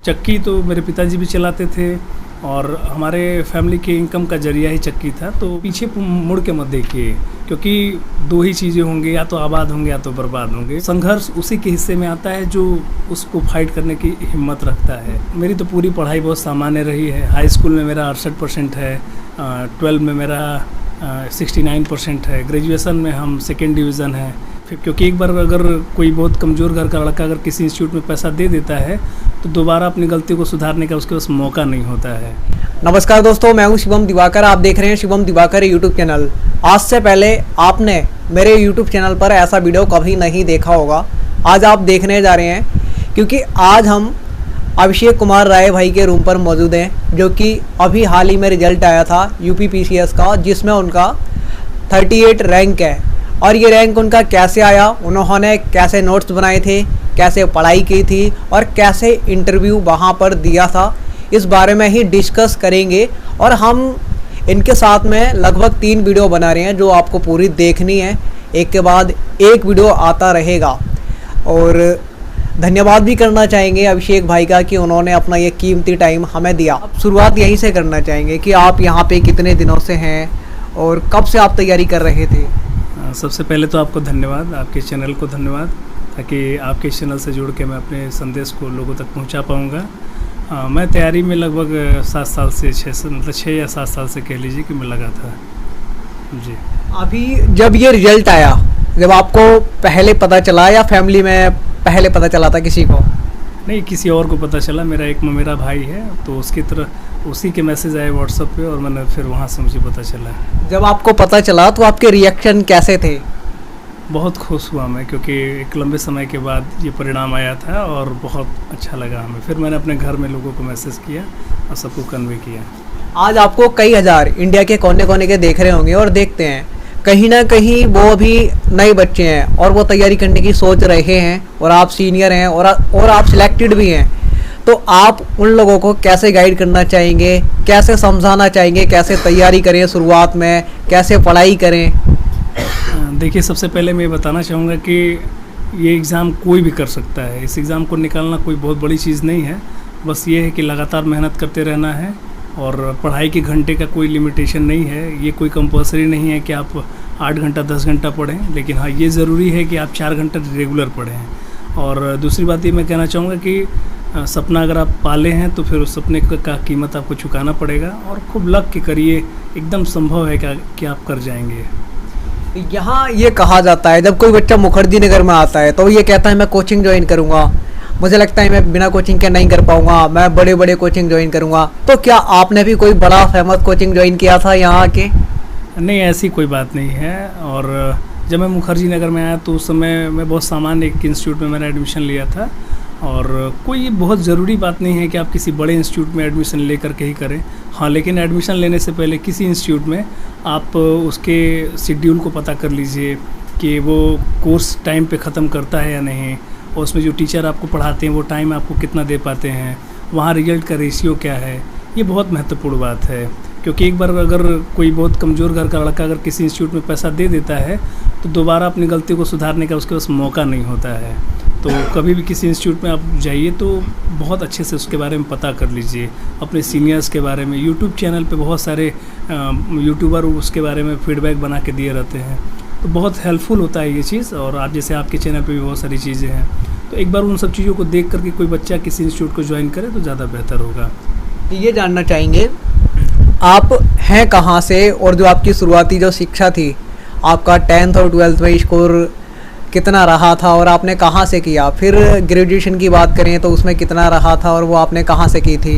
चक्की तो मेरे पिताजी भी चलाते थे और हमारे फैमिली के इनकम का जरिया ही चक्की था। तो पीछे मुड़ के मत देखिए, क्योंकि दो ही चीज़ें होंगी, या तो आबाद होंगे या तो बर्बाद होंगे। संघर्ष उसी के हिस्से में आता है जो उसको फाइट करने की हिम्मत रखता है। मेरी तो पूरी पढ़ाई बहुत सामान्य रही है। हाई स्कूल में मेरा 68% है, 12 में मेरा 69% है, ग्रेजुएशन में हम सेकेंड डिवीज़न है। फिर क्योंकि एक बार अगर कोई बहुत कमज़ोर घर का लड़का अगर किसी इंस्टीट्यूट में पैसा दे देता है तो दोबारा अपनी गलती को सुधारने का उसके पास मौका नहीं होता है। नमस्कार दोस्तों, मैं हूं शिवम दिवाकर। आप देख रहे हैं शिवम दिवाकर यूट्यूब चैनल। आज से पहले आपने मेरे यूट्यूब चैनल पर ऐसा वीडियो कभी नहीं देखा होगा। आज आप देखने जा रहे हैं क्योंकि आज हम अभिषेक कुमार राय भाई के रूम पर मौजूद हैं, जो कि अभी हाल ही में रिजल्ट आया था यूपी पीसीएस का, जिसमें उनका 38 रैंक है। और ये रैंक उनका कैसे आया, उन्होंने कैसे नोट्स बनाए थे, कैसे पढ़ाई की थी और कैसे इंटरव्यू वहाँ पर दिया था, इस बारे में ही डिस्कस करेंगे। और हम इनके साथ में लगभग 3 वीडियो बना रहे हैं जो आपको पूरी देखनी है, एक के बाद एक वीडियो आता रहेगा। और धन्यवाद भी करना चाहेंगे अभिषेक भाई का कि उन्होंने अपना ये कीमती टाइम हमें दिया। अब शुरुआत यहीं से करना चाहेंगे कि आप यहाँ पे कितने दिनों से हैं और कब से आप तैयारी कर रहे थे। सबसे पहले तो आपको धन्यवाद, आपके चैनल को धन्यवाद, ताकि आपके चैनल से जुड़ के मैं अपने संदेश को लोगों तक पहुंचा पाऊंगा। मैं तैयारी में लगभग 7 साल से 6 या 7 साल से कह लीजिए कि मैं लगा था जी। अभी जब ये रिजल्ट आया, जब आपको पहले पता चला या फैमिली में पहले पता चला था किसी को? नहीं, किसी और को पता चला। मेरा भाई है तो उसकी तरह उसी के मैसेज आए व्हाट्सएप पे और मैंने फिर वहाँ से मुझे पता चला। जब आपको पता चला तो आपके रिएक्शन कैसे थे? बहुत खुश हुआ मैं, क्योंकि एक लंबे समय के बाद ये परिणाम आया था और बहुत अच्छा लगा हमें। फिर मैंने अपने घर में लोगों को मैसेज किया और सबको कन्वे किया। आज आपको कई हज़ार इंडिया के कोने कोने के देख रहे होंगे और देखते हैं, कहीं ना कहीं वो भी नए बच्चे हैं और वो तैयारी करने की सोच रहे हैं, और आप सीनियर हैं और आप सिलेक्टेड भी हैं। तो आप उन लोगों को कैसे गाइड करना चाहेंगे, कैसे समझाना चाहेंगे, कैसे तैयारी करें, शुरुआत में कैसे पढ़ाई करें? देखिए, सबसे पहले मैं बताना चाहूँगा कि ये एग्ज़ाम कोई भी कर सकता है। इस एग्ज़ाम को निकालना कोई बहुत बड़ी चीज़ नहीं है। बस ये है कि लगातार मेहनत करते रहना है और पढ़ाई के घंटे का कोई लिमिटेशन नहीं है। ये कोई कंपल्सरी नहीं है कि आप 8 घंटा 10 घंटा पढ़ें, लेकिन हाँ, ये ज़रूरी है कि आप 4 घंटा रेगुलर पढ़ें। और दूसरी बात ये मैं कहना चाहूँगा कि सपना अगर आप पाले हैं तो फिर उस सपने का कीमत आपको चुकाना पड़ेगा और खूब लग के करिए। एकदम संभव है कि आप कर जाएंगे। यहाँ ये कहा जाता है, जब कोई बच्चा मुखर्जी नगर में आता है तो ये कहता है मैं कोचिंग ज्वाइन करूँगा, मुझे लगता है मैं बिना कोचिंग के नहीं कर पाऊँगा, मैं बड़े बड़े कोचिंग ज्वाइन करूँगा। तो क्या आपने भी कोई बड़ा फेमस कोचिंग ज्वाइन किया था यहाँ के? नहीं, ऐसी कोई बात नहीं है। और जब मैं मुखर्जी नगर में आया तो उस समय मैं बहुत सामान्य एक इंस्टीट्यूट में मैंने एडमिशन लिया था। और कोई बहुत ज़रूरी बात नहीं है कि आप किसी बड़े इंस्टीट्यूट में एडमिशन लेकर के ही करें। हाँ, लेकिन एडमिशन लेने से पहले किसी इंस्टीट्यूट में आप उसके शेड्यूल को पता कर लीजिए कि वो कोर्स टाइम पे ख़त्म करता है या नहीं, और उसमें जो टीचर आपको पढ़ाते हैं वो टाइम आपको कितना दे पाते हैं, वहाँ रिजल्ट का रेशियो क्या है। ये बहुत महत्वपूर्ण बात है, क्योंकि एक बार अगर कोई बहुत कमज़ोर घर का लड़का अगर किसी इंस्टीट्यूट में पैसा दे देता है तो दोबारा अपनी गलती को सुधारने का उसके पास मौका नहीं होता है। तो कभी भी किसी इंस्टीट्यूट में आप जाइए तो बहुत अच्छे से उसके बारे में पता कर लीजिए, अपने सीनियर्स के बारे में। यूट्यूब चैनल पे बहुत सारे यूट्यूबर उसके बारे में फीडबैक बना के दिए रहते हैं, तो बहुत हेल्पफुल होता है ये चीज़। और आप जैसे आपके चैनल पे भी बहुत सारी चीज़ें हैं, तो एक बार उन सब चीज़ों को देख करके कोई बच्चा किसी इंस्टीट्यूट को ज्वाइन करे तो ज़्यादा बेहतर होगा। ये जानना चाहेंगे आप हैं कहाँ से, और जो आपकी शुरुआती जो शिक्षा थी, आपका 10th और 12th में स्कोर कितना रहा था और आपने कहाँ से किया? फिर ग्रेजुएशन की बात करें तो उसमें कितना रहा था और वो आपने कहाँ से की थी?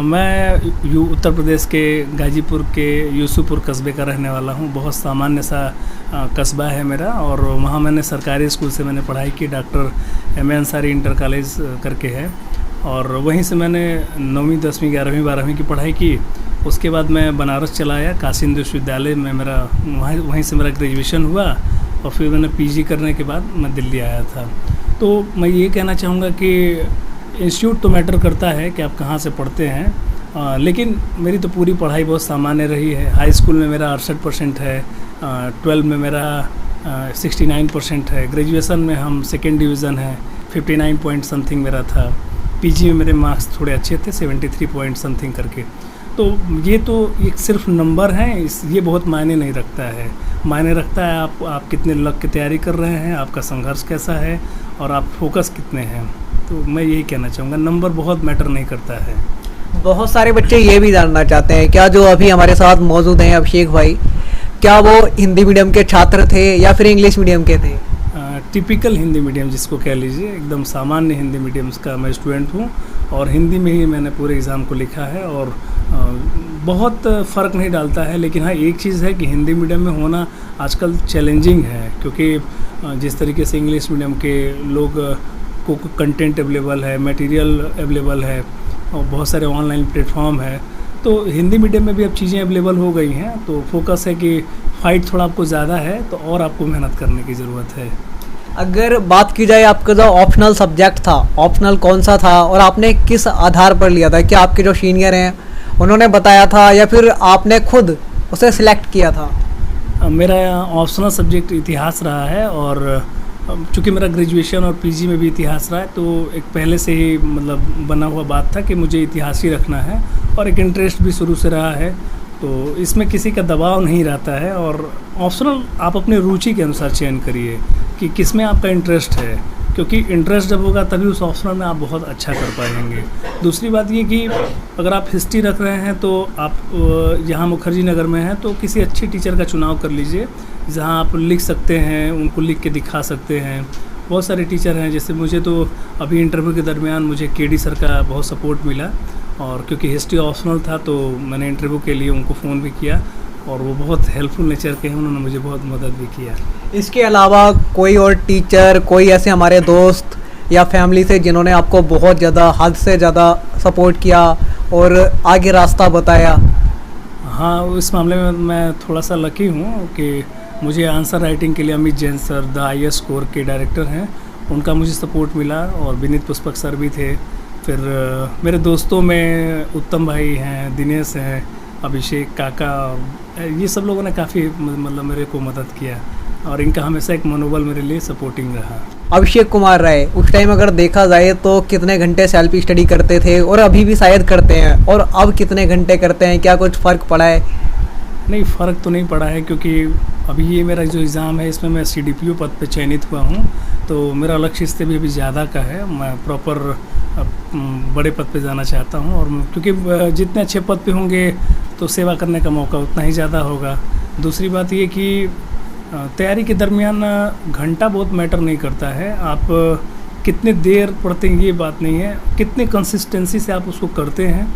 मैं उत्तर प्रदेश के गाजीपुर के यूसुफपुर कस्बे का रहने वाला हूँ। बहुत सामान्य सा कस्बा है मेरा, और वहाँ मैंने सरकारी स्कूल से मैंने पढ़ाई की, doctor M.A. Ansari inter college करके है। और वहीं से मैंने 9वीं 10वीं 11वीं 12वीं की पढ़ाई की। उसके बाद मैं बनारस चला आया, काशी हिंदू विश्वविद्यालय में मेरा वहीं से मेरा ग्रेजुएशन हुआ, और फिर मैंने PG करने के बाद मैं दिल्ली आया था। तो मैं ये कहना चाहूँगा कि इंस्टीट्यूट तो मैटर करता है कि आप कहाँ से पढ़ते हैं, लेकिन मेरी तो पूरी पढ़ाई बहुत सामान्य रही है। हाई स्कूल में मेरा 68% है, 12 में मेरा 69% है, ग्रेजुएशन में हम सेकेंड डिवीज़न है, 59 पॉइंट समथिंग मेरा था। पीजी में मेरे मार्क्स थोड़े अच्छे थे, 73 पॉइंट समथिंग करके। तो ये तो एक सिर्फ नंबर हैं, ये बहुत मायने नहीं रखता है। मायने रखता है आप कितने लग की तैयारी कर रहे हैं, आपका संघर्ष कैसा है और आप फोकस कितने हैं। तो मैं यही कहना चाहूँगा, नंबर बहुत मैटर नहीं करता है। बहुत सारे बच्चे ये भी जानना चाहते हैं, क्या जो अभी हमारे साथ मौजूद हैं अभिषेक भाई, क्या वो हिंदी मीडियम के छात्र थे या फिर इंग्लिश मीडियम के थे? टिपिकल हिंदी मीडियम जिसको कह लीजिए, एकदम सामान्य हिंदी मीडियम का मैं स्टूडेंट हूँ और हिंदी में ही मैंने पूरे एग्ज़ाम को लिखा है और बहुत फ़र्क नहीं डालता है। लेकिन हाँ, एक चीज़ है कि हिंदी मीडियम में होना आजकल चैलेंजिंग है, क्योंकि जिस तरीके से इंग्लिश मीडियम के लोग को कंटेंट अवेलेबल है, मटेरियल अवेलेबल है और बहुत सारे ऑनलाइन प्लेटफॉर्म है, तो हिंदी मीडियम में भी अब चीज़ें अवेलेबल हो गई हैं। तो फोकस है कि फ़ाइट थोड़ा आपको ज़्यादा है, तो और आपको मेहनत करने की ज़रूरत है। अगर बात की जाए आपका जो ऑप्शनल सब्जेक्ट था, ऑप्शनल कौन सा था और आपने किस आधार पर लिया था? क्या आपके जो सीनियर हैं उन्होंने बताया था या फिर आपने खुद उसे सिलेक्ट किया था? मेरा ऑप्शनल सब्जेक्ट इतिहास रहा है और चूँकि मेरा ग्रेजुएशन और पीजी में भी इतिहास रहा है, तो एक पहले से ही मतलब बना हुआ बात था कि मुझे इतिहास ही रखना है और एक इंटरेस्ट भी शुरू से रहा है। तो इसमें किसी का दबाव नहीं रहता है और ऑप्शनल आप अपने रुचि के अनुसार चयन करिए कि किस में आपका इंटरेस्ट है, क्योंकि इंटरेस्ट जब होगा तभी उस ऑप्शनल में आप बहुत अच्छा कर पाएंगे। दूसरी बात ये कि अगर आप हिस्ट्री रख रहे हैं तो आप यहाँ मुखर्जी नगर में हैं तो किसी अच्छी टीचर का चुनाव कर लीजिए जहाँ आप लिख सकते हैं, उनको लिख के दिखा सकते हैं। बहुत सारे टीचर हैं, जैसे मुझे तो अभी इंटरव्यू के दरमियान मुझे केडी सर का बहुत सपोर्ट मिला और क्योंकि हिस्ट्री ऑप्शनल था तो मैंने इंटरव्यू के लिए उनको फ़ोन भी किया और वो बहुत हेल्पफुल नेचर के हैं, उन्होंने मुझे बहुत मदद भी किया। इसके अलावा कोई और टीचर, कोई ऐसे हमारे दोस्त या फैमिली से जिन्होंने आपको बहुत ज़्यादा, हद से ज़्यादा सपोर्ट किया और आगे रास्ता बताया? हाँ, इस मामले में मैं थोड़ा सा लकी हूँ कि मुझे आंसर राइटिंग के लिए Amit Jain sir, the IAS core के डायरेक्टर हैं, उनका मुझे सपोर्ट मिला और विनीत पुष्पक सर भी थे। फिर मेरे दोस्तों में उत्तम भाई हैं, दिनेश हैं, अभिषेक काका, ये सब लोगों ने काफ़ी मतलब मेरे को मदद किया और इनका हमेशा एक मनोबल मेरे लिए सपोर्टिंग रहा। अभिषेक कुमार राय उस टाइम अगर देखा जाए तो कितने घंटे सेल्फ स्टडी करते थे और अभी भी शायद करते हैं, और अब कितने घंटे करते हैं? क्या कुछ फ़र्क पड़ा है? नहीं, फ़र्क तो नहीं पड़ा है, क्योंकि अभी ये मेरा जो एग्ज़ाम है इसमें मैं CDPO पद पे चयनित हुआ हूँ, तो मेरा लक्ष्य इससे भी अभी ज़्यादा का है। मैं प्रॉपर बड़े पद पे जाना चाहता हूँ और क्योंकि जितने अच्छे पद पे होंगे तो सेवा करने का मौका उतना ही ज़्यादा होगा। दूसरी बात ये कि तैयारी के दरमियान घंटा बहुत मैटर नहीं करता है, आप कितने देर पढ़ते हैं ये बात नहीं है, कितने कंसिस्टेंसी से आप उसको करते हैं।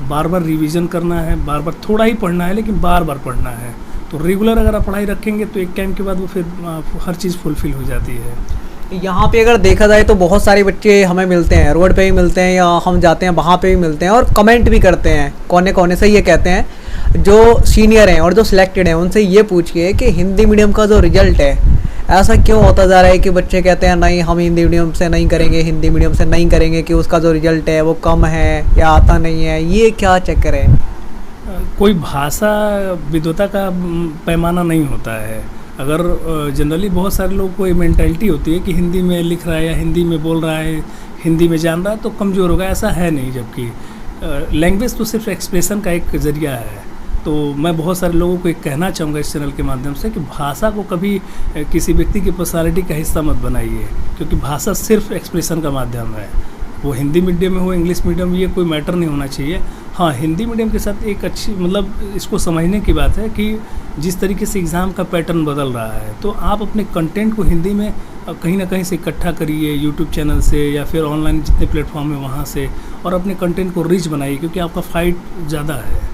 बार बार रिवीजन करना है, बार बार थोड़ा ही पढ़ना है लेकिन बार बार पढ़ना है। तो रेगुलर अगर आप पढ़ाई रखेंगे तो एक टाइम के बाद वो फिर हर चीज़ फुलफिल हो जाती है। यहाँ पे अगर देखा जाए तो बहुत सारे बच्चे हमें मिलते हैं, रोड पे भी मिलते हैं या हम जाते हैं वहाँ पे भी मिलते हैं और कमेंट भी करते हैं कोने कोने से। ये कहते हैं जो सीनियर हैं और जो सिलेक्टेड हैं उनसे ये पूछिए कि हिंदी मीडियम का जो रिजल्ट है ऐसा क्यों होता जा रहा है कि बच्चे कहते हैं नहीं हम हिंदी मीडियम से नहीं करेंगे, हिंदी मीडियम से नहीं करेंगे, कि उसका जो रिजल्ट है वो कम है या आता नहीं है। ये क्या चक्कर है? कोई भाषा विद्वता का पैमाना नहीं होता है। अगर जनरली बहुत सारे लोगों को ये मेंटालिटी होती है कि हिंदी में लिख रहा है या हिंदी में बोल रहा है, हिंदी में जान रहा है तो कमज़ोर होगा, ऐसा है नहीं। जबकि लैंग्वेज तो सिर्फ एक्सप्रेशन का एक ज़रिया है। तो मैं बहुत सारे लोगों को एक कहना चाहूँगा इस चैनल के माध्यम से कि भाषा को कभी किसी व्यक्ति की पर्सनालिटी का हिस्सा मत बनाइए, क्योंकि भाषा सिर्फ एक्सप्रेशन का माध्यम है। वो हिंदी मीडियम में हो, इंग्लिश मीडियम, ये कोई मैटर नहीं होना चाहिए। हाँ, हिंदी मीडियम के साथ एक अच्छी मतलब इसको समझने की बात है कि जिस तरीके से एग्ज़ाम का पैटर्न बदल रहा है तो आप अपने कंटेंट को हिंदी में कहीं ना कहीं से इकट्ठा करिए, यूट्यूब चैनल से या फिर ऑनलाइन जितने प्लेटफॉर्म है वहाँ से, और अपने कंटेंट को रिच बनाइए, क्योंकि आपका फाइट ज़्यादा है।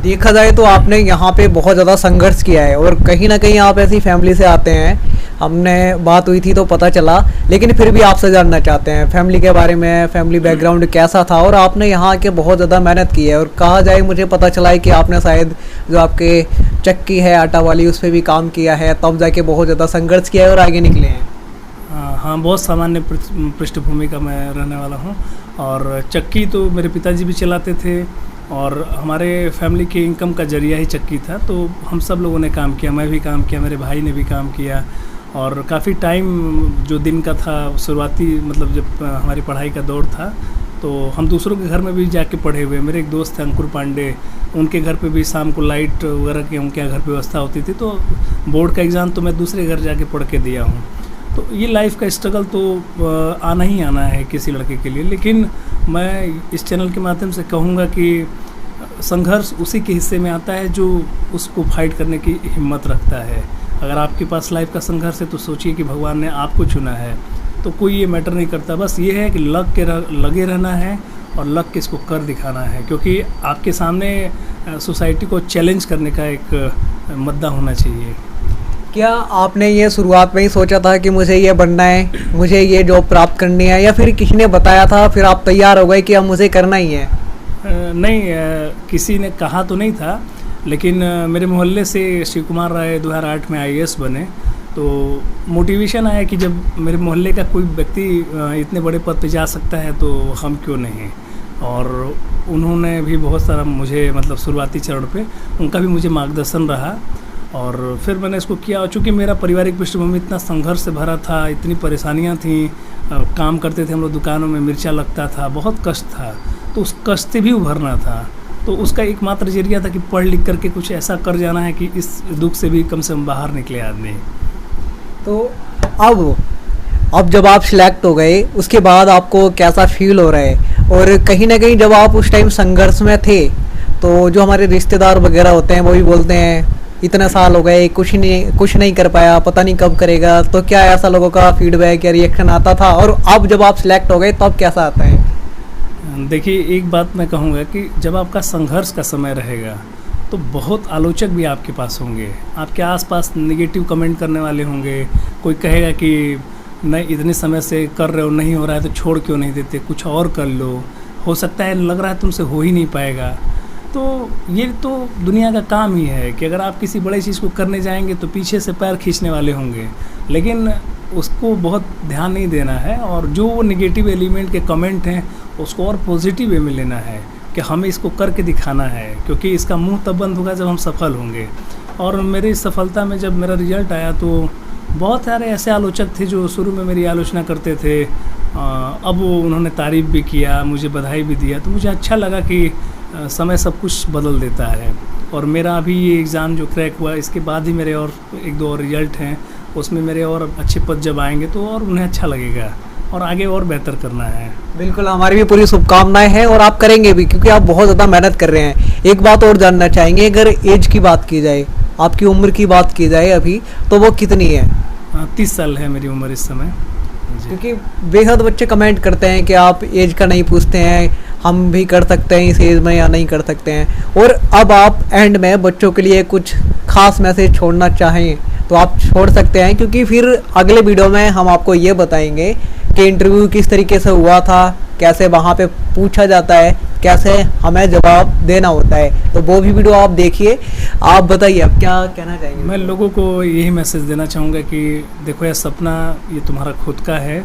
देखा जाए तो आपने यहाँ पे बहुत ज़्यादा संघर्ष किया है और कहीं ना कहीं आप ऐसी फैमिली से आते हैं, हमने बात हुई थी तो पता चला, लेकिन फिर भी आपसे जानना चाहते हैं फैमिली के बारे में, फैमिली बैकग्राउंड कैसा था और आपने यहाँ आके बहुत ज़्यादा मेहनत की है। और कहा जाए मुझे पता चला है कि आपने शायद जो आपके चक्की है आटा वाली उस पर भी काम किया है, तब जाके बहुत ज़्यादा संघर्ष किया है और आगे निकले हैं। हाँ, बहुत सामान्य पृष्ठभूमि का मैं रहने वाला हूँ और चक्की तो मेरे पिताजी भी चलाते थे और हमारे फैमिली के इनकम का जरिया ही चक्की था। तो हम सब लोगों ने काम किया, मैं भी काम किया, मेरे भाई ने भी काम किया और काफ़ी टाइम जो दिन का था शुरुआती मतलब जब हमारी पढ़ाई का दौर था तो हम दूसरों के घर में भी जाके पढ़े हुए। मेरे एक दोस्त थे अंकुर पांडे, उनके घर पे भी शाम को लाइट वगैरह की उनके घर पे व्यवस्था होती थी, तो बोर्ड का एग्ज़ाम तो मैं दूसरे घर जाके पढ़ के दिया हूँ। तो ये लाइफ का स्ट्रगल तो आना ही आना है किसी लड़के के लिए। लेकिन मैं इस चैनल के माध्यम से कहूँगा कि संघर्ष उसी के हिस्से में आता है जो उसको फाइट करने की हिम्मत रखता है। अगर आपके पास लाइफ का संघर्ष है तो सोचिए कि भगवान ने आपको चुना है, तो कोई ये मैटर नहीं करता। बस ये है कि लगे रहना है और लग के इसको कर दिखाना है, क्योंकि आपके सामने सोसाइटी को चैलेंज करने का एक मुद्दा होना चाहिए। क्या आपने ये शुरुआत में ही सोचा था कि मुझे ये बनना है, मुझे ये जॉब प्राप्त करनी है, या फिर किसी ने बताया था फिर आप तैयार हो गए कि अब मुझे करना ही है? नहीं, किसी ने कहा तो नहीं था, लेकिन मेरे मोहल्ले से शिव कुमार राय 2008 में IAS बने, तो मोटिवेशन आया कि जब मेरे मोहल्ले का कोई व्यक्ति इतने बड़े पद पे जा सकता है तो हम क्यों नहीं। और उन्होंने भी बहुत सारा मुझे, मतलब शुरुआती चरण पे उनका भी मुझे मार्गदर्शन रहा, और फिर मैंने इसको किया। और चूँकि मेरा पारिवारिक पृष्ठभूमि इतना संघर्ष से भरा था, इतनी परेशानियाँ थी, काम करते थे हम लोग दुकानों में, मिर्चा लगता था, बहुत कष्ट था, तो उस कष्ट से भी उभरना था। तो उसका एकमात्र जरिया था कि पढ़ लिख करके कुछ ऐसा कर जाना है कि इस दुख से भी कम से कम बाहर निकले आदमी। तो अब जब आप सिलेक्ट हो गए उसके बाद आपको कैसा फील हो रहा है? और कहीं ना कहीं जब आप उस टाइम संघर्ष में थे तो जो हमारे रिश्तेदार वगैरह होते हैं वो भी बोलते हैं इतने साल हो गए कुछ नहीं कर पाया, पता नहीं कब करेगा, तो क्या ऐसा लोगों का फीडबैक या रिएक्शन आता था? और अब जब आप सिलेक्ट हो गए तब कैसा आता है? देखिए, एक बात मैं कहूँगा कि जब आपका संघर्ष का समय रहेगा तो बहुत आलोचक भी आपके पास होंगे, आपके आसपास नेगेटिव कमेंट करने वाले होंगे। कोई कहेगा कि नहीं, इतने समय से कर रहे हो, नहीं हो रहा है तो छोड़ क्यों नहीं देते, कुछ और कर लो, हो सकता है लग रहा है तुमसे हो ही नहीं पाएगा। तो ये तो दुनिया का काम ही है कि अगर आप किसी बड़े चीज़ को करने जाएंगे तो पीछे से पैर खींचने वाले होंगे, लेकिन उसको बहुत ध्यान नहीं देना है। और जो वो निगेटिव एलिमेंट के कमेंट हैं उसको और पॉजिटिव वे में लेना है कि हमें इसको करके दिखाना है, क्योंकि इसका मुंह तब बंद होगा जब हम सफल होंगे। और मेरी सफलता में जब मेरा रिजल्ट आया तो बहुत सारे ऐसे आलोचक थे जो शुरू में मेरी आलोचना करते थे, अब वो उन्होंने तारीफ़ भी किया, मुझे बधाई भी दिया, तो मुझे अच्छा लगा कि समय सब कुछ बदल देता है। और मेरा अभी ये एग्ज़ाम जो क्रैक हुआ, इसके बाद ही मेरे और 1-2 और रिजल्ट हैं, उसमें मेरे और अच्छे पद जब आएंगे तो और उन्हें अच्छा लगेगा और आगे और बेहतर करना है। बिल्कुल, हमारी भी पूरी शुभकामनाएं हैं और आप करेंगे भी, क्योंकि आप बहुत ज़्यादा मेहनत कर रहे हैं। एक बात और जानना चाहेंगे, अगर एज की बात की जाए, आपकी उम्र की बात की जाए अभी, तो वो कितनी है? 30 साल है मेरी उम्र इस समय। क्योंकि बेहद बच्चे कमेंट करते हैं कि आप एज का नहीं पूछते हैं, हम भी कर सकते हैं इस एज में या नहीं कर सकते हैं। और अब आप एंड में बच्चों के लिए कुछ खास मैसेज छोड़ना चाहें तो आप छोड़ सकते हैं, क्योंकि फिर अगले वीडियो में हम आपको ये बताएंगे कि इंटरव्यू किस तरीके से हुआ था, कैसे वहाँ पे पूछा जाता है, कैसे हमें जवाब देना होता है। तो वो भी वीडियो आप देखिए। आप बताइए, आप क्या कहना चाहेंगे? मैं लोगों को यही मैसेज देना चाहूँगा कि देखो, यह सपना ये तुम्हारा खुद का है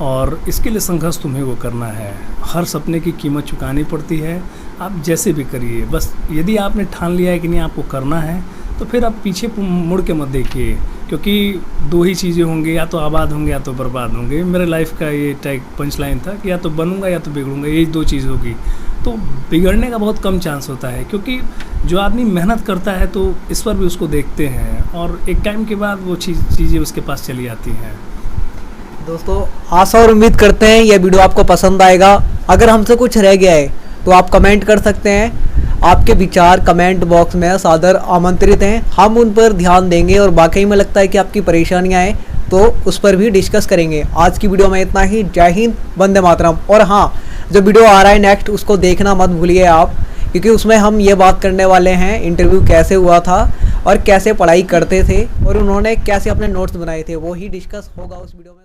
और इसके लिए संघर्ष तुम्हें वो करना है। हर सपने की कीमत चुकानी पड़ती है, आप जैसे भी करिए। बस यदि आपने ठान लिया है कि नहीं आपको करना है, तो फिर आप पीछे मुड़ के मत देखिए, क्योंकि 2 ही चीज़ें होंगी, या तो आबाद होंगे या तो बर्बाद होंगे। मेरे लाइफ का ये टाइप पंच लाइन था कि या तो बनूंगा या तो बिगड़ूंगा, यही 2 चीज़ होगी। तो बिगड़ने का बहुत कम चांस होता है, क्योंकि जो आदमी मेहनत करता है तो ईश्वर भी उसको देखते हैं और एक टाइम के बाद वो चीज़ें उसके पास चली आती हैं। दोस्तों, आशा और उम्मीद करते हैं यह वीडियो आपको पसंद आएगा। अगर हमसे कुछ रह गया है तो आप कमेंट कर सकते हैं। आपके विचार कमेंट बॉक्स में सादर आमंत्रित हैं, हम उन पर ध्यान देंगे और वाकई में लगता है कि आपकी परेशानियां हैं तो उस पर भी डिस्कस करेंगे। आज की वीडियो में इतना ही। जय हिंद, वंदे मातरम। और हाँ, जो वीडियो आ रहा है नेक्स्ट, उसको देखना मत भूलिए आप, क्योंकि उसमें हम ये बात करने वाले हैं इंटरव्यू कैसे हुआ था और कैसे पढ़ाई करते थे और उन्होंने कैसे अपने नोट्स बनाए थे, वो ही डिस्कस होगा उस वीडियो में।